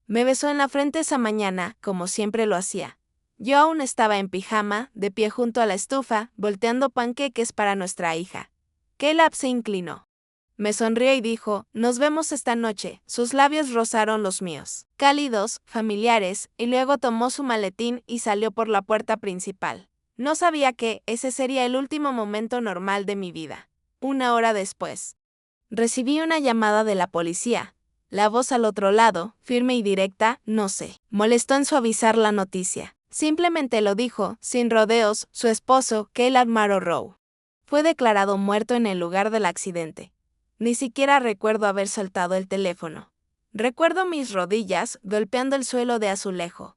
Me besó en la frente esa mañana, como siempre lo hacía. Yo aún estaba en pijama, de pie junto a la estufa, volteando panqueques para nuestra hija. Caleb se inclinó. Me sonrió y dijo, nos vemos esta noche. Sus labios rozaron los míos, cálidos, familiares, y luego tomó su maletín y salió por la puerta principal. No sabía que ese sería el último momento normal de mi vida. Una hora después, recibí una llamada de la policía. La voz al otro lado, firme y directa, no sé, molestó en suavizar la noticia. Simplemente lo dijo, sin rodeos, su esposo, Caleb Rowe. Fue declarado muerto en el lugar del accidente. Ni siquiera recuerdo haber soltado el teléfono. Recuerdo mis rodillas golpeando el suelo de azulejo.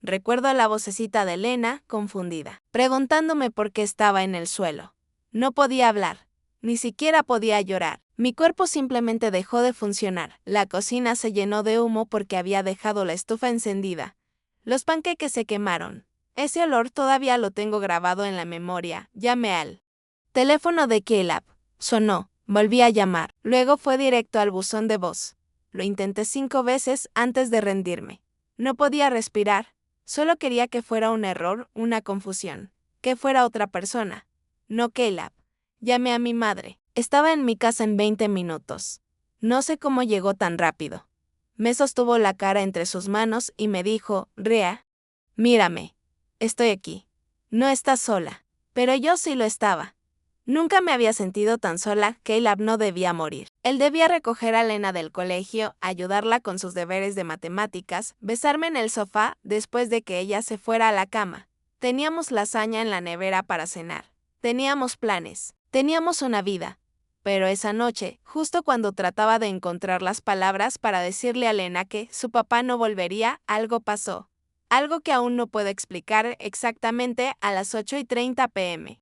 Recuerdo la vocecita de Elena, confundida, preguntándome por qué estaba en el suelo. No podía hablar, ni siquiera podía llorar. Mi cuerpo simplemente dejó de funcionar. La cocina se llenó de humo porque había dejado la estufa encendida. Los panqueques se quemaron. Ese olor todavía lo tengo grabado en la memoria. Llamé al teléfono de Caleb. Sonó. Volví a llamar. Luego fue directo al buzón de voz. Lo intenté 5 veces antes de rendirme. No podía respirar. Solo quería que fuera un error, una confusión. Que fuera otra persona. No Caleb. Llamé a mi madre. Estaba en mi casa en 20 minutos. No sé cómo llegó tan rápido. Me sostuvo la cara entre sus manos y me dijo, Rhea, mírame. Estoy aquí. No estás sola. Pero yo sí lo estaba. Nunca me había sentido tan sola. Caleb no debía morir. Él debía recoger a Elena del colegio, ayudarla con sus deberes de matemáticas, besarme en el sofá después de que ella se fuera a la cama. Teníamos lasaña en la nevera para cenar. Teníamos planes. Teníamos una vida. Pero esa noche, justo cuando trataba de encontrar las palabras para decirle a Elena que su papá no volvería, algo pasó. Algo que aún no puedo explicar exactamente a las 8:30 p.m.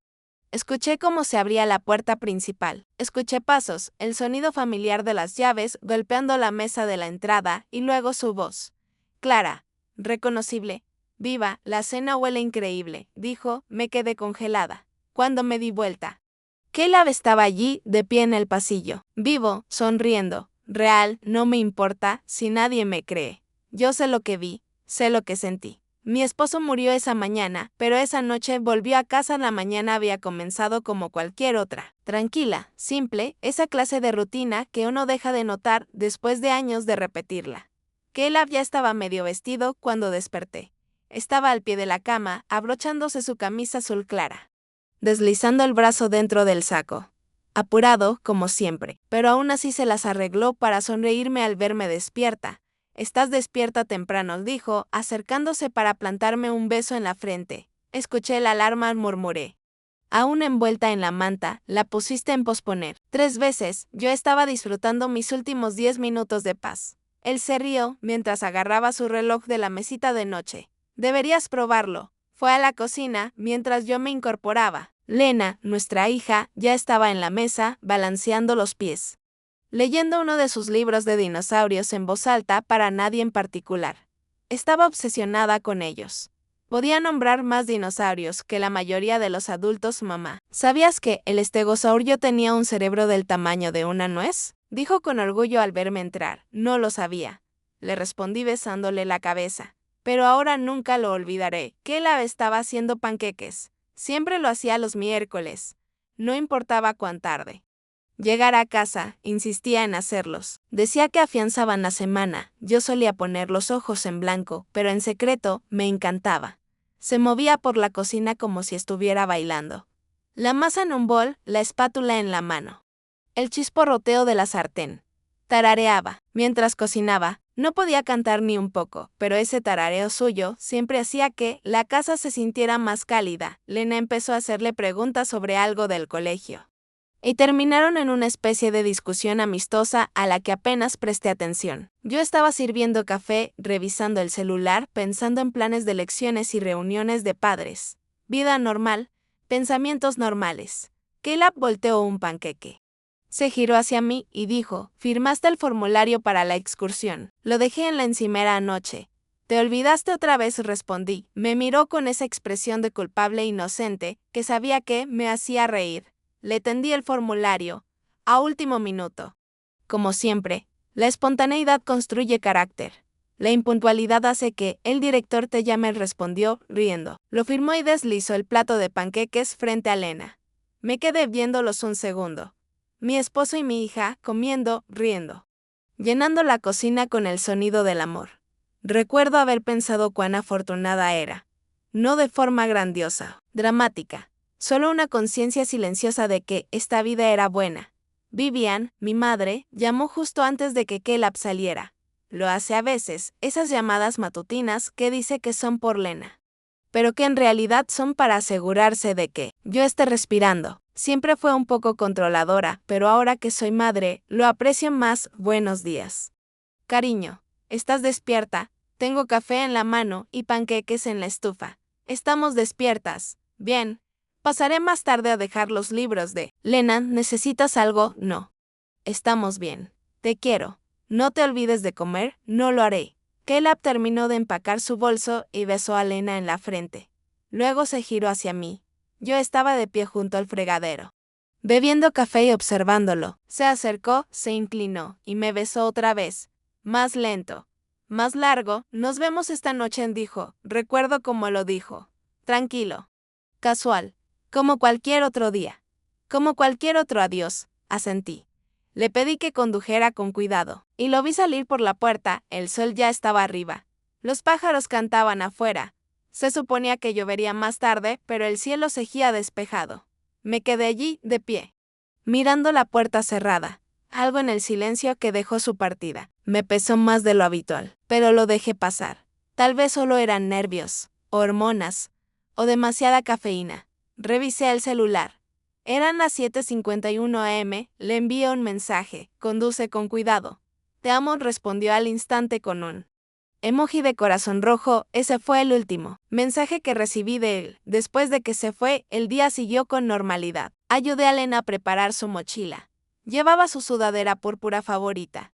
Escuché cómo se abría la puerta principal. Escuché pasos, el sonido familiar de las llaves golpeando la mesa de la entrada y luego su voz. Clara, reconocible, viva, la cena huele increíble, dijo. Me quedé congelada. Cuando me di vuelta, Caleb estaba allí, de pie en el pasillo, vivo, sonriendo. Real, no me importa si nadie me cree. Yo sé lo que vi, sé lo que sentí. Mi esposo murió esa mañana, pero esa noche volvió a casa. La mañana había comenzado como cualquier otra. Tranquila, simple, esa clase de rutina que uno deja de notar después de años de repetirla. Caleb ya estaba medio vestido cuando desperté. Estaba al pie de la cama, abrochándose su camisa azul clara, deslizando el brazo dentro del saco. Apurado, como siempre, pero aún así se las arregló para sonreírme al verme despierta. Estás despierta temprano, dijo, acercándose para plantarme un beso en la frente. Escuché la alarma, murmuré. Aún envuelta en la manta, la pusiste en posponer. 3 veces, yo estaba disfrutando mis últimos 10 minutos de paz. Él se rió mientras agarraba su reloj de la mesita de noche. Deberías probarlo. Fue a la cocina mientras yo me incorporaba. Lena, nuestra hija, ya estaba en la mesa, balanceando los pies, leyendo uno de sus libros de dinosaurios en voz alta para nadie en particular. Estaba obsesionada con ellos. Podía nombrar más dinosaurios que la mayoría de los adultos. Mamá, ¿sabías que el estegosaurio tenía un cerebro del tamaño de una nuez? Dijo con orgullo al verme entrar. No lo sabía. Le respondí besándole la cabeza. Pero ahora nunca lo olvidaré. Caleb estaba haciendo panqueques. Siempre lo hacía los miércoles. No importaba cuán tarde llegara a casa, insistía en hacerlos. Decía que afianzaban la semana. Yo solía poner los ojos en blanco, pero en secreto me encantaba. Se movía por la cocina como si estuviera bailando. La masa en un bol, la espátula en la mano. El chisporroteo de la sartén. Tarareaba. Mientras cocinaba, no podía cantar ni un poco, pero ese tarareo suyo siempre hacía que la casa se sintiera más cálida. Lena empezó a hacerle preguntas sobre algo del colegio. Y terminaron en una especie de discusión amistosa a la que apenas presté atención. Yo estaba sirviendo café, revisando el celular, pensando en planes de lecciones y reuniones de padres. Vida normal, pensamientos normales. Caleb volteó un panqueque. Se giró hacia mí y dijo, ¿firmaste el formulario para la excursión? Lo dejé en la encimera anoche. ¿Te olvidaste otra vez?, respondí. Me miró con esa expresión de culpable inocente que sabía que me hacía reír. Le tendí el formulario, a último minuto. Como siempre, la espontaneidad construye carácter. La impuntualidad hace que el director te llame, respondió, riendo. Lo firmó y deslizó el plato de panqueques frente a Lena. Me quedé viéndolos un segundo. Mi esposo y mi hija comiendo, riendo, llenando la cocina con el sonido del amor. Recuerdo haber pensado cuán afortunada era. No de forma grandiosa, dramática, solo una conciencia silenciosa de que esta vida era buena. Vivian, mi madre, llamó justo antes de que Caleb saliera. Lo hace a veces, esas llamadas matutinas que dice que son por Lena, pero que en realidad son para asegurarse de que yo esté respirando. Siempre fue un poco controladora, pero ahora que soy madre, lo aprecio más. Buenos días. Cariño, ¿estás despierta? Tengo café en la mano y panqueques en la estufa. Estamos despiertas. Bien. Pasaré más tarde a dejar los libros de Lena. ¿Necesitas algo? No. Estamos bien. Te quiero. No te olvides de comer. No lo haré. Caleb terminó de empacar su bolso y besó a Lena en la frente. Luego se giró hacia mí. Yo estaba de pie junto al fregadero, bebiendo café y observándolo. Se acercó, se inclinó y me besó otra vez. Más lento, más largo. Nos vemos esta noche, dijo. Recuerdo cómo lo dijo. Tranquilo. Casual. Como cualquier otro día. Como cualquier otro adiós, asentí. Le pedí que condujera con cuidado, y lo vi salir por la puerta. El sol ya estaba arriba. Los pájaros cantaban afuera. Se suponía que llovería más tarde, pero el cielo seguía despejado. Me quedé allí, de pie, mirando la puerta cerrada. Algo en el silencio que dejó su partida me pesó más de lo habitual, pero lo dejé pasar. Tal vez solo eran nervios, hormonas, o demasiada cafeína. Revisé el celular. Eran las 7:51 am, le envié un mensaje. Conduce con cuidado. Te amo, respondió al instante con un emoji de corazón rojo. Ese fue el último mensaje que recibí de él. Después de que se fue, el día siguió con normalidad. Ayudé a Lena a preparar su mochila. Llevaba su sudadera púrpura favorita,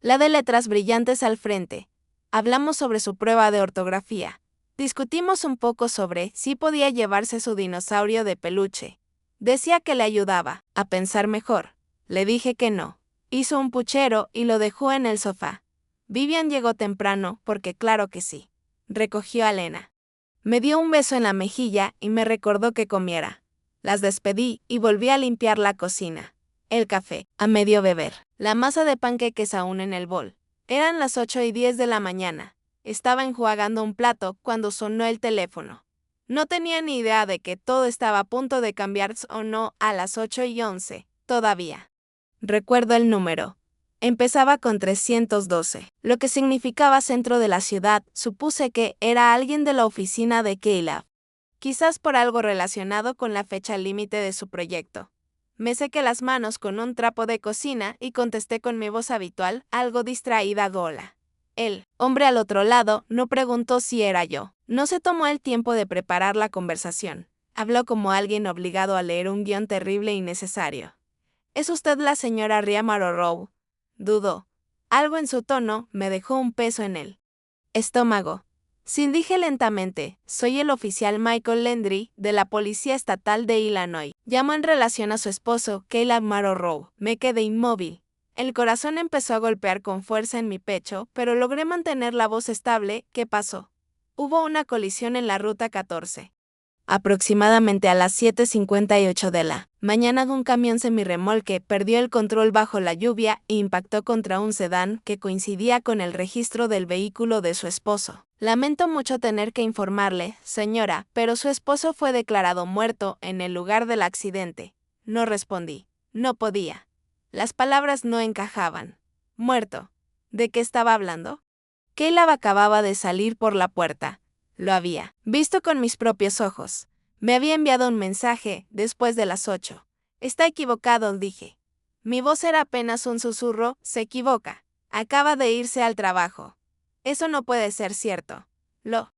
la de letras brillantes al frente. Hablamos sobre su prueba de ortografía. Discutimos un poco sobre si podía llevarse su dinosaurio de peluche. Decía que le ayudaba a pensar mejor. Le dije que no. Hizo un puchero y lo dejó en el sofá. Vivian llegó temprano, porque claro que sí. Recogió a Lena. Me dio un beso en la mejilla y me recordó que comiera. Las despedí y volví a limpiar la cocina. El café, a medio beber. La masa de panqueques aún en el bol. Eran las 8:10 de la mañana. Estaba enjuagando un plato cuando sonó el teléfono. No tenía ni idea de que todo estaba a punto de cambiarse o no a las 8:11, todavía. Recuerdo el número. Empezaba con 312, lo que significaba centro de la ciudad. Supuse que era alguien de la oficina de Caleb. Quizás por algo relacionado con la fecha límite de su proyecto. Me sequé las manos con un trapo de cocina y contesté con mi voz habitual, algo distraída. Hola. El hombre al otro lado no preguntó si era yo. No se tomó el tiempo de preparar la conversación. Habló como alguien obligado a leer un guión terrible e innecesario. ¿Es usted la señora Ria Marorow? Dudó. Algo en su tono me dejó un peso en el estómago. Sí, dije lentamente, soy el oficial Michael Landry, de la Policía Estatal de Illinois. Llamo en relación a su esposo, Caleb Marorow. Me quedé inmóvil. El corazón empezó a golpear con fuerza en mi pecho, pero logré mantener la voz estable. ¿Qué pasó? Hubo una colisión en la ruta 14. Aproximadamente a las 7:58 de la mañana, un camión semirremolque perdió el control bajo la lluvia e impactó contra un sedán que coincidía con el registro del vehículo de su esposo. Lamento mucho tener que informarle, señora, pero su esposo fue declarado muerto en el lugar del accidente. No respondí. No podía. Las palabras no encajaban. ¿Muerto? ¿De qué estaba hablando? Caleb acababa de salir por la puerta. Lo había visto con mis propios ojos. Me había enviado un mensaje después de las 8. Está equivocado, dije. Mi voz era apenas un susurro. Se equivoca. Acaba de irse al trabajo. Eso no puede ser cierto. Lo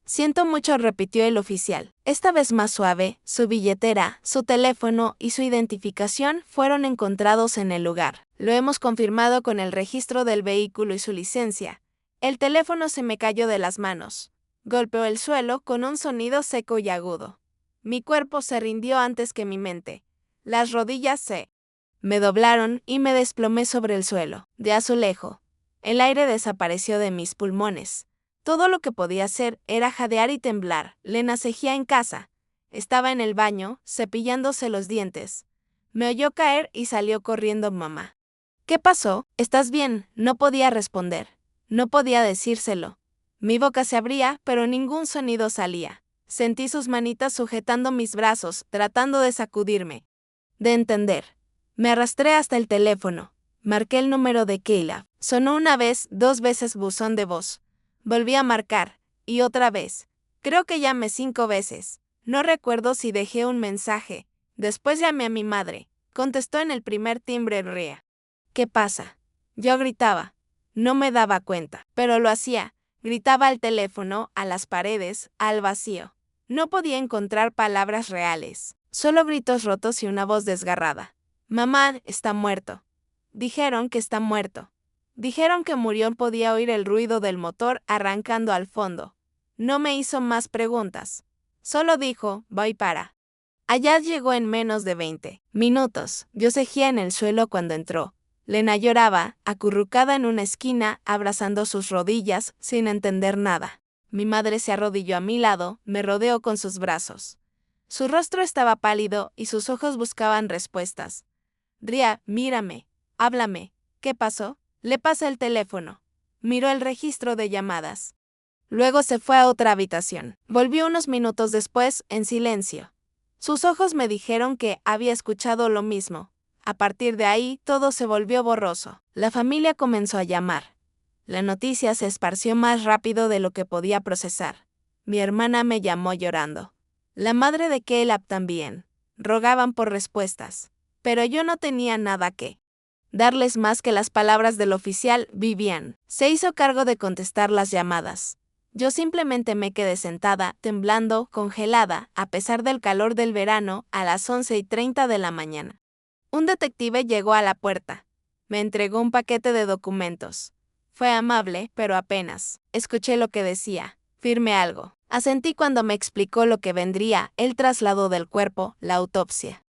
siento mucho, repitió el oficial. Esta vez más suave. Su billetera, su teléfono y su identificación fueron encontrados en el lugar. Lo hemos confirmado con el registro del vehículo y su licencia. El teléfono se me cayó de las manos. Golpeó el suelo con un sonido seco y agudo. Mi cuerpo se rindió antes que mi mente. Las rodillas me doblaron y me desplomé sobre el suelo de azulejo. El aire desapareció de mis pulmones. Todo lo que podía hacer era jadear y temblar. Lena seguía en casa. Estaba en el baño, cepillándose los dientes. Me oyó caer y salió corriendo mamá. ¿Qué pasó? ¿Estás bien? No podía responder. No podía decírselo. Mi boca se abría, pero ningún sonido salía. Sentí sus manitas sujetando mis brazos, tratando de sacudirme. De entender. Me arrastré hasta el teléfono. Marqué el número de Caleb. Sonó una vez, 2 veces buzón de voz. Volví a marcar. Y otra vez. Creo que llamé 5 veces. No recuerdo si dejé un mensaje. Después llamé a mi madre. Contestó en el primer timbre ría. ¿Qué pasa? Yo gritaba. No me daba cuenta, pero lo hacía. Gritaba al teléfono, a las paredes, al vacío. No podía encontrar palabras reales. Solo gritos rotos y una voz desgarrada. Mamá, está muerto. Dijeron que está muerto. Dijeron que murió. Podía oír el ruido del motor arrancando al fondo. No me hizo más preguntas. Solo dijo, voy para. Allá llegó en menos de 20 minutos. Yo seguía en el suelo cuando entró. Lena lloraba, acurrucada en una esquina, abrazando sus rodillas, sin entender nada. Mi madre se arrodilló a mi lado, me rodeó con sus brazos. Su rostro estaba pálido y sus ojos buscaban respuestas. Ria, mírame, háblame. ¿Qué pasó? Le pasé el teléfono. Miró el registro de llamadas. Luego se fue a otra habitación. Volvió unos minutos después, en silencio. Sus ojos me dijeron que había escuchado lo mismo. A partir de ahí, todo se volvió borroso. La familia comenzó a llamar. La noticia se esparció más rápido de lo que podía procesar. Mi hermana me llamó llorando. La madre de Caleb también. Rogaban por respuestas. Pero yo no tenía nada que darles más que las palabras del oficial Vivian. Se hizo cargo de contestar las llamadas. Yo simplemente me quedé sentada, temblando, congelada, a pesar del calor del verano, a las 11:30 de la mañana. Un detective llegó a la puerta. Me entregó un paquete de documentos. Fue amable, pero apenas. Escuché lo que decía. Firmé algo. Asentí cuando me explicó lo que vendría, el traslado del cuerpo, la autopsia.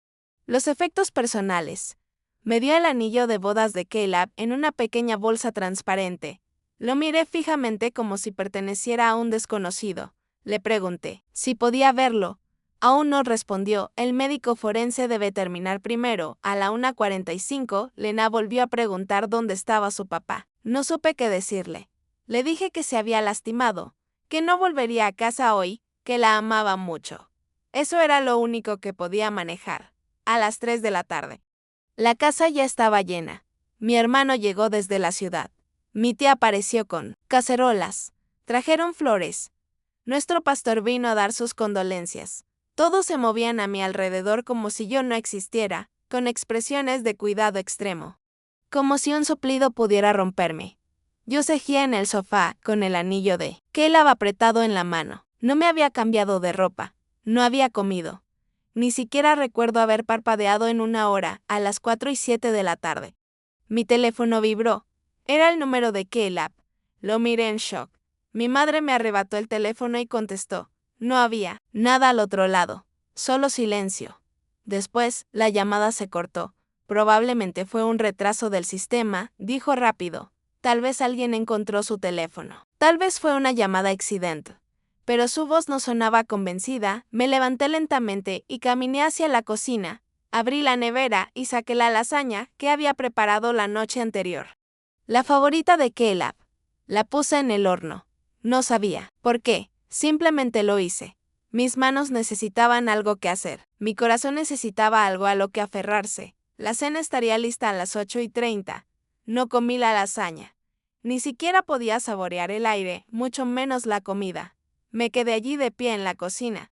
Los efectos personales. Me dio el anillo de bodas de Caleb en una pequeña bolsa transparente. Lo miré fijamente como si perteneciera a un desconocido. Le pregunté si podía verlo. Aún no respondió. El médico forense debe terminar primero. A la 1:45, Lena volvió a preguntar dónde estaba su papá. No supe qué decirle. Le dije que se había lastimado, que no volvería a casa hoy, que la amaba mucho. Eso era lo único que podía manejar. A las 3 de la tarde. La casa ya estaba llena. Mi hermano llegó desde la ciudad. Mi tía apareció con cacerolas. Trajeron flores. Nuestro pastor vino a dar sus condolencias. Todos se movían a mi alrededor como si yo no existiera, con expresiones de cuidado extremo. Como si un soplido pudiera romperme. Yo seguía en el sofá, con el anillo de Caleb apretado en la mano. No me había cambiado de ropa. No había comido. Ni siquiera recuerdo haber parpadeado en una hora, a las 4:07 de la tarde. Mi teléfono vibró. Era el número de Caleb. Lo miré en shock. Mi madre me arrebató el teléfono y contestó. No había nada al otro lado. Solo silencio. Después, la llamada se cortó. Probablemente fue un retraso del sistema, dijo rápido. Tal vez alguien encontró su teléfono. Tal vez fue una llamada accidente. Pero su voz no sonaba convencida. Me levanté lentamente y caminé hacia la cocina. Abrí la nevera y saqué la lasaña que había preparado la noche anterior. La favorita de Caleb. La puse en el horno. No sabía por qué. Simplemente lo hice. Mis manos necesitaban algo que hacer. Mi corazón necesitaba algo a lo que aferrarse. La cena estaría lista a las 8:30. No comí la lasaña. Ni siquiera podía saborear el aire, mucho menos la comida. Me quedé allí de pie en la cocina,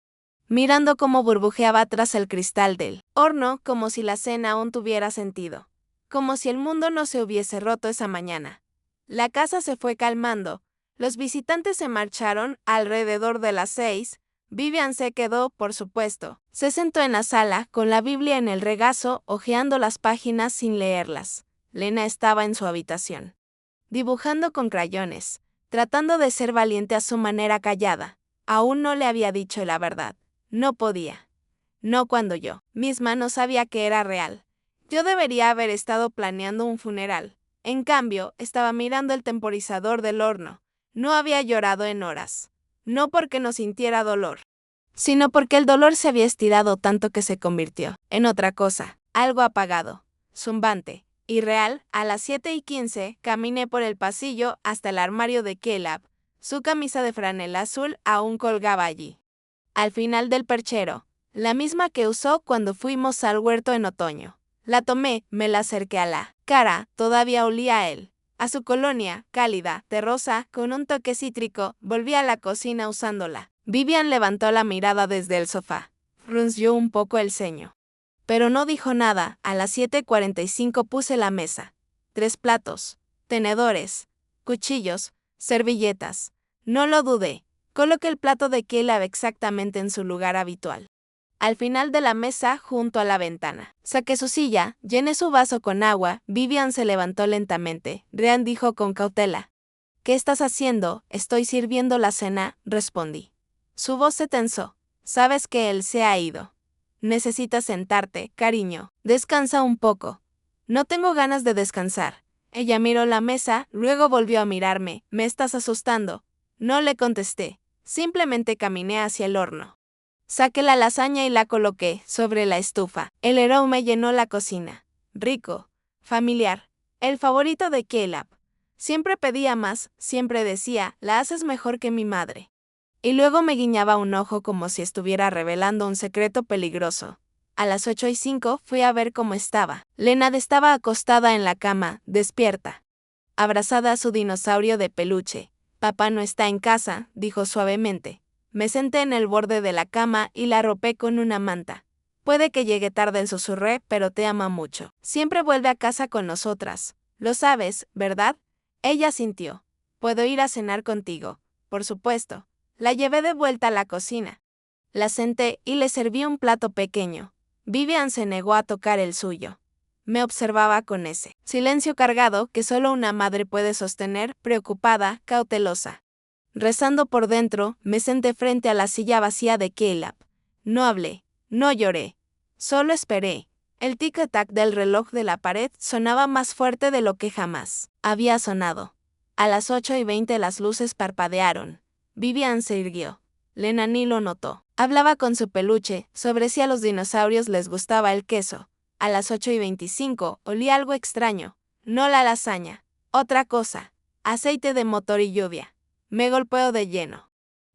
mirando cómo burbujeaba tras el cristal del horno, como si la cena aún tuviera sentido. Como si el mundo no se hubiese roto esa mañana. La casa se fue calmando. Los visitantes se marcharon alrededor de las 6. Vivian se quedó, por supuesto. Se sentó en la sala, con la Biblia en el regazo, hojeando las páginas sin leerlas. Lena estaba en su habitación, dibujando con crayones, tratando de ser valiente a su manera callada. Aún no le había dicho la verdad. No podía. No cuando yo misma no sabía que era real. Yo debería haber estado planeando un funeral. En cambio, estaba mirando el temporizador del horno. No había llorado en horas. No porque no sintiera dolor, sino porque el dolor se había estirado tanto que se convirtió en otra cosa, algo apagado, zumbante, irreal. A las 7:15 caminé por el pasillo hasta el armario de Caleb. Su camisa de franela azul aún colgaba allí, al final del perchero, la misma que usó cuando fuimos al huerto en otoño. La tomé, me la acerqué a la cara, todavía olía a él, a su colonia, cálida, terrosa, con un toque cítrico. Volví a la cocina usándola. Vivian levantó la mirada desde el sofá. Frunció un poco el ceño, pero no dijo nada. A las 7:45 puse la mesa. 3 platos, tenedores, cuchillos, servilletas. No lo dudé. Coloqué el plato de Caleb exactamente en su lugar habitual, al final de la mesa junto a la ventana. Saqué su silla, llené su vaso con agua. Vivian se levantó lentamente. Ryan dijo con cautela: ¿Qué estás haciendo? Estoy sirviendo la cena, respondí. Su voz se tensó. Sabes que él se ha ido. Necesitas sentarte, cariño. Descansa un poco. No tengo ganas de descansar. Ella miró la mesa, luego volvió a mirarme. Me estás asustando. No le contesté. Simplemente caminé hacia el horno. Saqué la lasaña y la coloqué sobre la estufa. El aroma llenó la cocina. Rico, familiar, el favorito de Caleb. Siempre pedía más, siempre decía: la haces mejor que mi madre. Y luego me guiñaba un ojo como si estuviera revelando un secreto peligroso. A las 8:05 fui a ver cómo estaba. Leonard estaba acostada en la cama, despierta, abrazada a su dinosaurio de peluche. Papá no está en casa, dijo suavemente. Me senté en el borde de la cama y la arropé con una manta. Puede que llegue tarde, susurré, pero te ama mucho. Siempre vuelve a casa con nosotras. Lo sabes, ¿verdad? Ella asintió. ¿Puedo ir a cenar contigo? Por supuesto. La llevé de vuelta a la cocina. La senté y le serví un plato pequeño. Vivian se negó a tocar el suyo. Me observaba con ese silencio cargado que solo una madre puede sostener, preocupada, cautelosa. Rezando por dentro, me senté frente a la silla vacía de Caleb. No hablé, no lloré, solo esperé. El tic-tac del reloj de la pared sonaba más fuerte de lo que jamás había sonado. A las 8:20 las luces parpadearon. Vivian se irguió. Lena ni lo notó. Hablaba con su peluche sobre si a los dinosaurios les gustaba el queso. A las 8:25 olí algo extraño. No la lasaña. Otra cosa. Aceite de motor y lluvia. Me golpeó de lleno.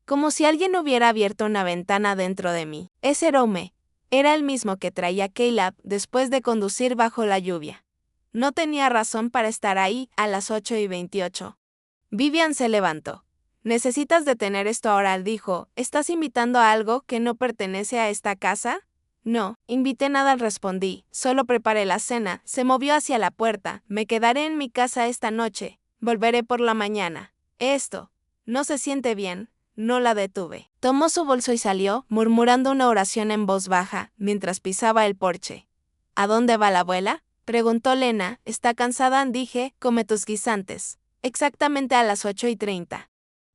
Como si alguien hubiera abierto una ventana dentro de mí. Ese aroma era el mismo que traía Caleb después de conducir bajo la lluvia. No tenía razón para estar ahí a las 8:28. Vivian se levantó. Necesitas detener esto ahora, dijo. ¿Estás invitando a algo que no pertenece a esta casa? No, invité nada, respondí. Solo preparé la cena. Se movió hacia la puerta. Me quedaré en mi casa esta noche. Volveré por la mañana. Esto no se siente bien. No la detuve. Tomó su bolso y salió, murmurando una oración en voz baja, mientras pisaba el porche. ¿A dónde va la abuela?, preguntó Lena. Está cansada, dije. Come tus guisantes. Exactamente a las 8:30.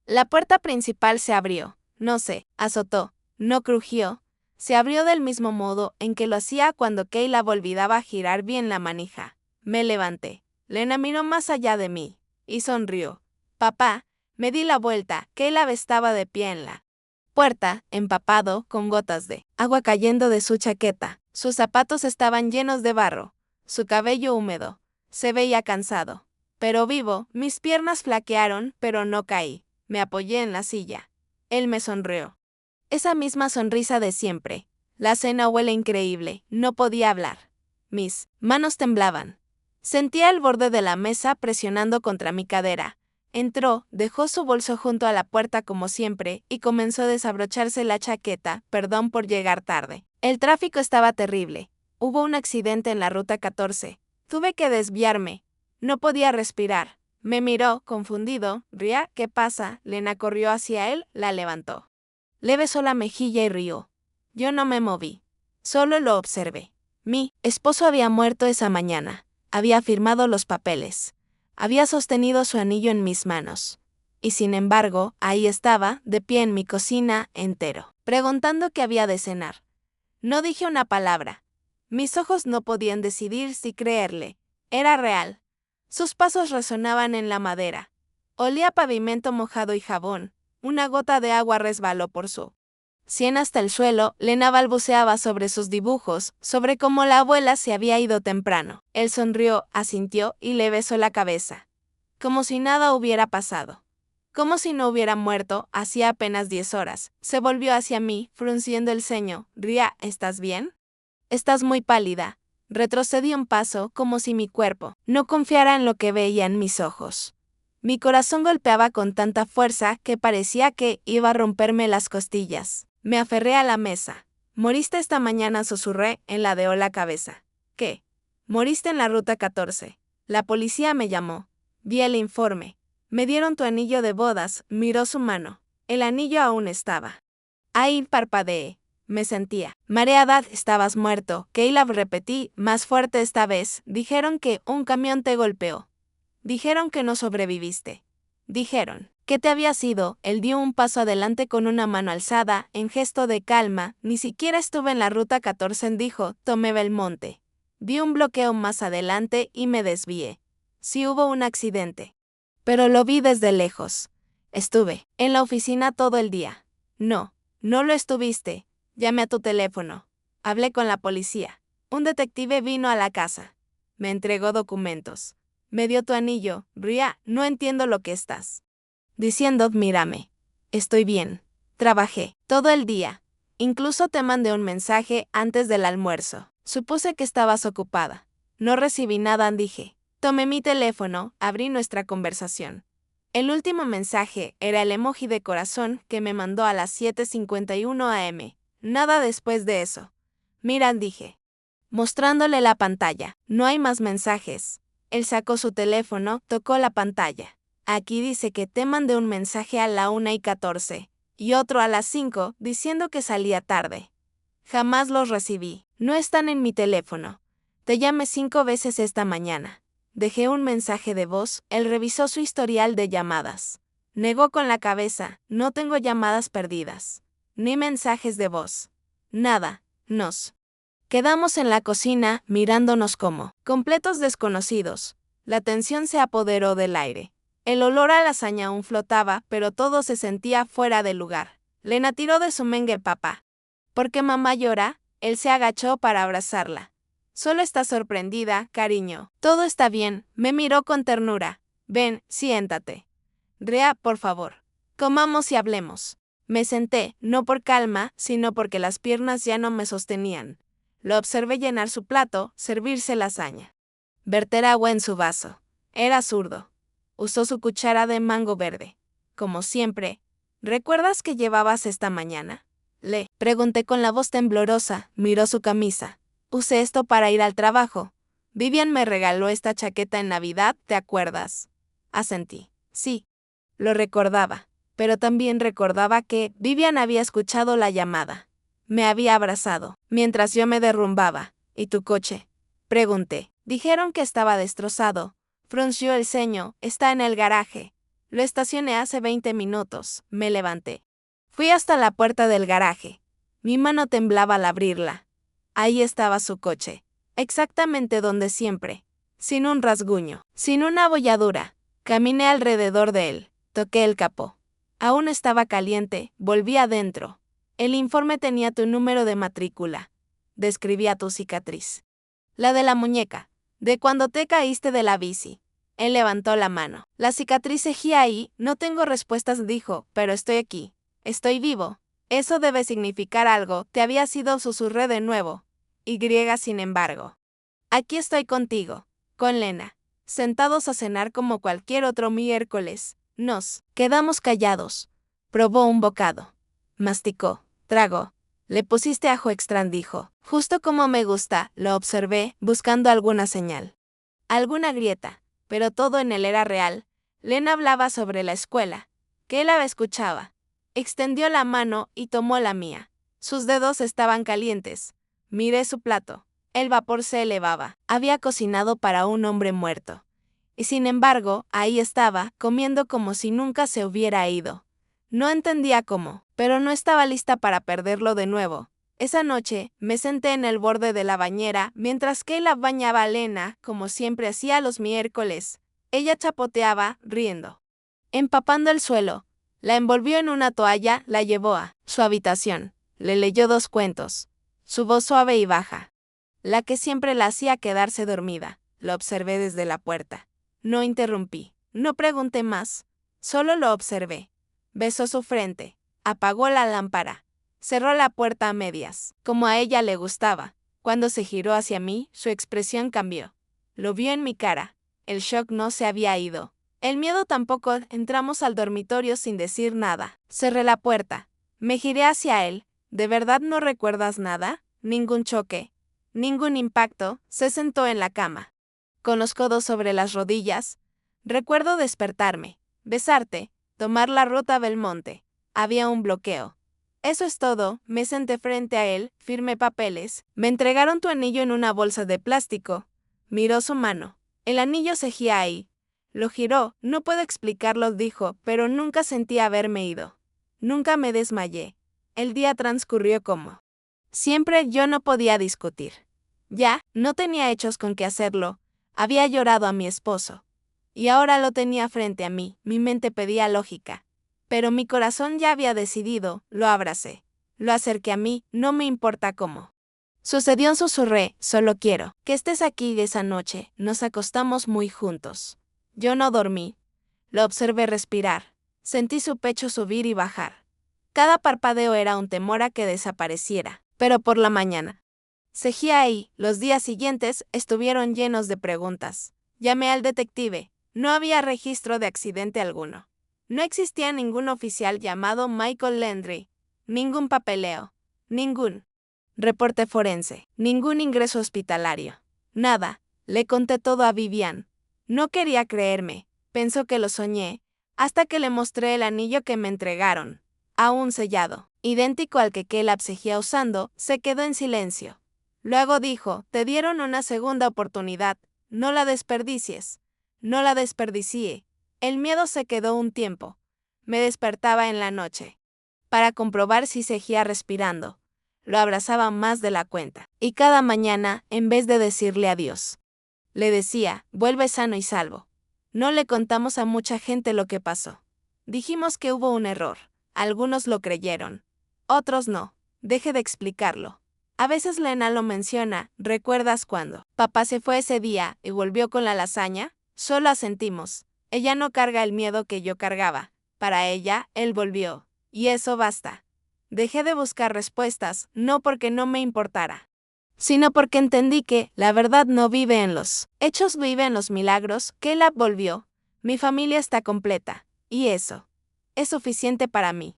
La puerta principal se abrió. No se azotó, no crujió. Se abrió del mismo modo en que lo hacía cuando Caleb olvidaba girar bien la manija. Me levanté. Lena miró más allá de mí y sonrió. Papá. Me di la vuelta. Caleb estaba de pie en la puerta, empapado, con gotas de agua cayendo de su chaqueta. Sus zapatos estaban llenos de barro. Su cabello húmedo. Se veía cansado, pero vivo. Mis piernas flaquearon, pero no caí. Me apoyé en la silla. Él me sonrió. Esa misma sonrisa de siempre. La cena huele increíble. No podía hablar. Mis manos temblaban. Sentía el borde de la mesa presionando contra mi cadera. Entró, dejó su bolso junto a la puerta como siempre, y comenzó a desabrocharse la chaqueta. Perdón por llegar tarde. El tráfico estaba terrible. Hubo un accidente en la ruta 14. Tuve que desviarme. No podía respirar. Me miró, confundido. Ria, ¿qué pasa? Lena corrió hacia él, la levantó. Le besó la mejilla y rió. Yo no me moví. Solo lo observé. Mi esposo había muerto esa mañana. Había firmado los papeles. Había sostenido su anillo en mis manos. Y sin embargo, ahí estaba, de pie en mi cocina, entero, preguntando qué había de cenar. No dije una palabra. Mis ojos no podían decidir si creerle. Era real. Sus pasos resonaban en la madera. Olía a pavimento mojado y jabón. Una gota de agua resbaló por su sien hasta el suelo. Lena balbuceaba sobre sus dibujos, sobre cómo la abuela se había ido temprano. Él sonrió, asintió y le besó la cabeza. Como si nada hubiera pasado. Como si no hubiera muerto, hacía apenas 10 horas. Se volvió hacia mí, frunciendo el ceño. Ria, ¿estás bien? Estás muy pálida. Retrocedí un paso, como si mi cuerpo no confiara en lo que veía en mis ojos. Mi corazón golpeaba con tanta fuerza que parecía que iba a romperme las costillas. Me aferré a la mesa. Moriste esta mañana, susurré, enladeó la cabeza. ¿Qué? Moriste en la ruta 14. La policía me llamó. Vi el informe. Me dieron tu anillo de bodas, miró su mano. El anillo aún estaba. Ahí parpadeé. Me sentía mareada. Estabas muerto. Caleb, repetí, más fuerte esta vez. Dijeron que un camión te golpeó. Dijeron que no sobreviviste. Dijeron que te habías ido. Él dio un paso adelante con una mano alzada, en gesto de calma. Ni siquiera estuve en la ruta 14, dijo. Tomé Belmonte. Vi un bloqueo más adelante y me desvié. Sí hubo un accidente. Pero lo vi desde lejos. Estuve en la oficina todo el día. No, no lo estuviste. Llamé a tu teléfono. Hablé con la policía. Un detective vino a la casa. Me entregó documentos. Me dio tu anillo. Ria, no entiendo lo que estás diciendo. Mírame. Estoy bien. Trabajé todo el día. Incluso te mandé un mensaje antes del almuerzo. Supuse que estabas ocupada. No recibí nada, dije. Tomé mi teléfono, abrí nuestra conversación. El último mensaje era el emoji de corazón que me mandó a las 7:51 am. Nada después de eso. Mira, dije, mostrándole la pantalla. No hay más mensajes. Él sacó su teléfono, tocó la pantalla. Aquí dice que te mandé un mensaje a la 1:14 y otro a las 5 diciendo que salía tarde. Jamás los recibí. No están en mi teléfono. Te llamé 5 veces esta mañana. Dejé un mensaje de voz. Él revisó su historial de llamadas. Negó con la cabeza. No tengo llamadas perdidas. Ni mensajes de voz. Nada. Nos quedamos en la cocina, mirándonos como completos desconocidos. La tensión se apoderó del aire. El olor a lasaña aún flotaba, pero todo se sentía fuera de lugar. Lena tiró de su mengue. Papá. ¿Por qué mamá llora? Él se agachó para abrazarla. Solo está sorprendida, cariño. Todo está bien. Me miró con ternura. Ven, siéntate. Ria, por favor. Comamos y hablemos. Me senté, no por calma, sino porque las piernas ya no me sostenían. Lo observé llenar su plato, servirse lasaña. Verter agua en su vaso. Era zurdo. Usó su cuchara de mango verde. Como siempre. ¿Recuerdas que llevabas esta mañana? Le pregunté con la voz temblorosa. Miró su camisa. Usé esto para ir al trabajo. Vivian me regaló esta chaqueta en Navidad, ¿te acuerdas? Asentí. Sí. Lo recordaba. Pero también recordaba que Vivian había escuchado la llamada. Me había abrazado, mientras yo me derrumbaba. ¿Y tu coche? Pregunté. Dijeron que estaba destrozado. Frunció el ceño. Está en el garaje. Lo estacioné hace 20 minutos. Me levanté. Fui hasta la puerta del garaje. Mi mano temblaba al abrirla. Ahí estaba su coche. Exactamente donde siempre. Sin un rasguño. Sin una abolladura. Caminé alrededor de él. Toqué el capó. Aún estaba caliente. Volví adentro. El informe tenía tu número de matrícula. Describía tu cicatriz. La de la muñeca. De cuando te caíste de la bici. Él levantó la mano. La cicatriz seguía ahí. No tengo respuestas, dijo, pero estoy aquí. Estoy vivo. Eso debe significar algo. Te había sido, susurré de nuevo. Y sin embargo. Aquí estoy contigo. Con Lena. Sentados a cenar como cualquier otro miércoles. Nos quedamos callados. Probó un bocado. Masticó. Tragó. Le pusiste ajo extra, dijo. Justo como me gusta, lo observé, buscando alguna señal. Alguna grieta. Pero todo en él era real. Lena hablaba sobre la escuela. Que él la escuchaba. Extendió la mano y tomó la mía. Sus dedos estaban calientes. Miré su plato. El vapor se elevaba. Había cocinado para un hombre muerto. Y sin embargo, ahí estaba, comiendo como si nunca se hubiera ido. No entendía cómo, pero no estaba lista para perderlo de nuevo. Esa noche, me senté en el borde de la bañera mientras Caleb bañaba a Lena, como siempre hacía los miércoles. Ella chapoteaba, riendo. Empapando el suelo, la envolvió en una toalla, la llevó a su habitación. Le leyó 2 cuentos. Su voz suave y baja, la que siempre la hacía quedarse dormida. Lo observé desde la puerta. No interrumpí. No pregunté más. Solo lo observé. Besó su frente. Apagó la lámpara. Cerró la puerta a medias, como a ella le gustaba. Cuando se giró hacia mí, su expresión cambió. Lo vio en mi cara. El shock no se había ido. El miedo tampoco. Entramos al dormitorio sin decir nada. Cerré la puerta. Me giré hacia él. ¿De verdad no recuerdas nada? Ningún choque. Ningún impacto. Se sentó en la cama, con los codos sobre las rodillas. Recuerdo despertarme, besarte, tomar la ruta Belmonte. Había un bloqueo. Eso es todo. Me senté frente a él, firmé papeles. Me entregaron tu anillo en una bolsa de plástico. Miró su mano. El anillo seguía ahí. Lo giró. No puedo explicarlo, dijo, pero nunca sentí haberme ido. Nunca me desmayé. El día transcurrió como siempre. Yo no podía discutir. Ya, no tenía hechos con qué hacerlo. Había llorado a mi esposo. Y ahora lo tenía frente a mí. Mi mente pedía lógica. Pero mi corazón ya había decidido. Lo abracé. Lo acerqué a mí. No me importa cómo sucedió, susurré. Solo quiero que estés aquí esa noche. Nos acostamos muy juntos. Yo no dormí. Lo observé respirar. Sentí su pecho subir y bajar. Cada parpadeo era un temor a que desapareciera. Pero por la mañana seguía ahí. Los días siguientes estuvieron llenos de preguntas. Llamé al detective. No había registro de accidente alguno. No existía ningún oficial llamado Michael Landry. Ningún papeleo. Ningún reporte forense. Ningún ingreso hospitalario. Nada. Le conté todo a Vivian. No quería creerme. Pensó que lo soñé, hasta que le mostré el anillo que me entregaron. Aún sellado, idéntico al que Caleb seguía usando. Se quedó en silencio. Luego dijo, te dieron una segunda oportunidad. No la desperdicies. No la desperdicié. El miedo se quedó un tiempo. Me despertaba en la noche para comprobar si seguía respirando. Lo abrazaba más de la cuenta. Y cada mañana, en vez de decirle adiós, le decía, vuelve sano y salvo. No le contamos a mucha gente lo que pasó. Dijimos que hubo un error. Algunos lo creyeron. Otros no. Deje de explicarlo. A veces Lena lo menciona. ¿Recuerdas cuando papá se fue ese día y volvió con la lasaña? Solo asentimos. Ella no carga el miedo que yo cargaba. Para ella, él volvió. Y eso basta. Dejé de buscar respuestas, no porque no me importara, sino porque entendí que la verdad no vive en los hechos, vive en los milagros. Caleb volvió. Mi familia está completa. Y eso es suficiente para mí.